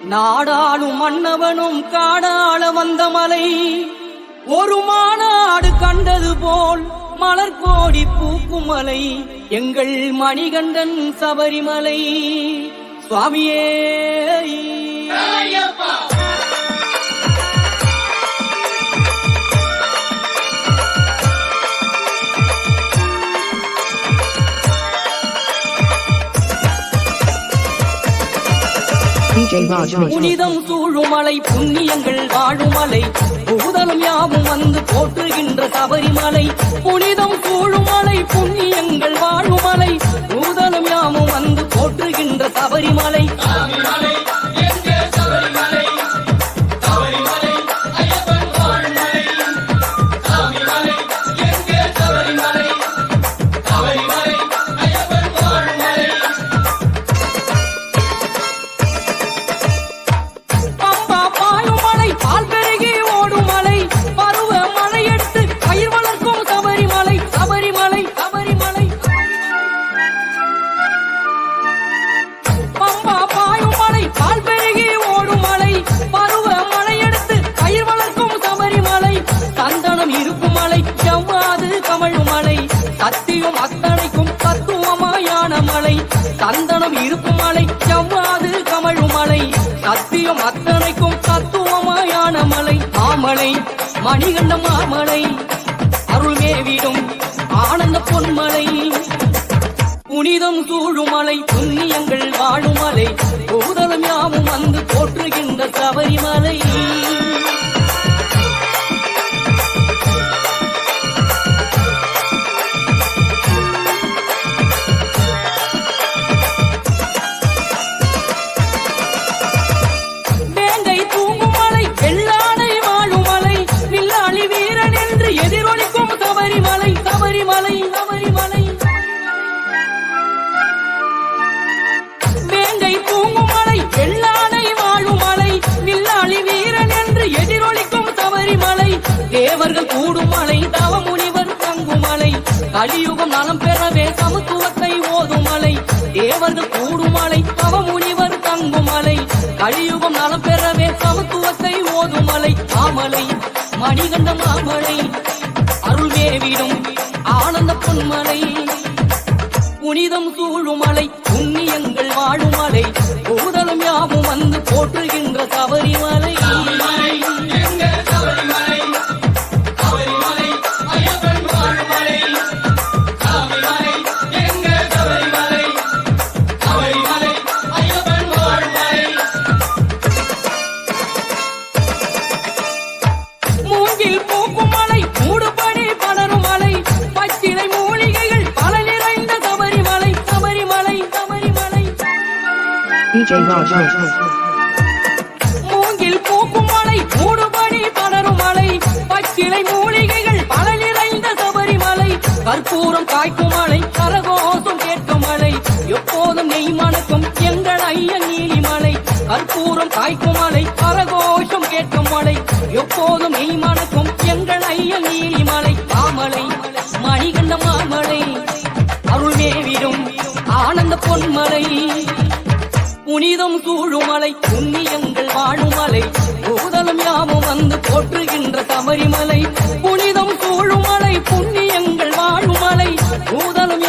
நாடாளும் மன்னவனும் காடாள வந்த மலை, ஒரு மாநாடு கண்டது போல் மலர்கோடி பூக்கும் மலை, எங்கள் மணிகண்டன் சபரிமலை சுவாமியே. புனிதம் சூழுமலை, புண்ணியங்கள் வாழுமலை, பூதலம் யாவும் வந்து போற்றுகின்ற சபரிமலை. புனிதம் சூழுமலை, புண்ணியங்கள் வாழுமலை, பூதலம் யாவும் வந்து போற்றுகின்ற சபரிமலை. சத்தியம் அத்தனைக்கும் தத்துவமாயான மலை, சந்தனம் இருக்கும் மலை, செவ்வாது கமழும் மலை, சத்தியம் அத்தனைக்கும் தத்துவமாயான மலை. மாமலை மணிகண்ட மாமலை, அருள்மேவிடும் ஆனந்த பொன்மலை. புனிதம் சூழுமலை, புண்ணியங்கள் வாழுமலை, பூதலம் யாவும் வந்து போற்றுகின்ற சபரிமலை. வேங்கை தூங்கும் மலை, வெள்ளானை வாழும் மலை, வில்லாளி வீரன் என்று எதிரொலிக்கும் சபரிமலை. தேவர்கள் கூடும் மலை, தவமுனிவர் தங்கும் மலை, கலியுகம் நலம் பெறவே சமத்துவத்தை ஓதும் மலை. தேவர்கள் கூடும் மலை, தவமுனிவர் தங்கும் மலை, கலியுகம் நலம் பெறவே சமத்துவத்தை ஓதும் மலை. மாமலை மணிகண்ட மாமலை, அருள்மேவிடும் ஆனந்த பொன்மலை. புனிதம் சூழுமலை, புண்ணியங்கள் வாழுமலை, பூதலம் யாவும் வந்து போற்றுகின்ற சபரிமலை. மூங்கில் பூக்கும் மலை, மூடுபடி பலரும் மலை, பச்சிலை மூலிகைகள் பல நிறைந்த சபரிமலை. சபரிமலை சபரிமலை மூங்கில் பூக்கும் மலை, மூடுபடி பலரும் மலை, பச்சிலை மூலிகைகள் பல நிறைந்த சபரிமலை. கற்பூரம் காய்க்கும் மலை, கரகோஷம் கேட்கும் மலை, எப்போதும் நெய் மணக்கும் எங்கள் ஐயன் நீலிமலை. கற்பூரம் காய்க்கும் மலை, கரகோஷம் கேட்கும் மலை, எப்போதும் நெய் மணக்கும் எங்கள் ஐயன் நீலிமலை. மாமலை மணிகண்ட மாமலை, அருள்மேவிடும் ஆனந்த பொன்மலை. புனிதம் சூழுமலை, புண்ணியங்கள் வாழுமலை, பூதலம் யாவும் வந்து போற்றுகின்ற சபரிமலை. புனிதம் சூழுமலை, புண்ணியங்கள் வாழுமலை, பூதலம்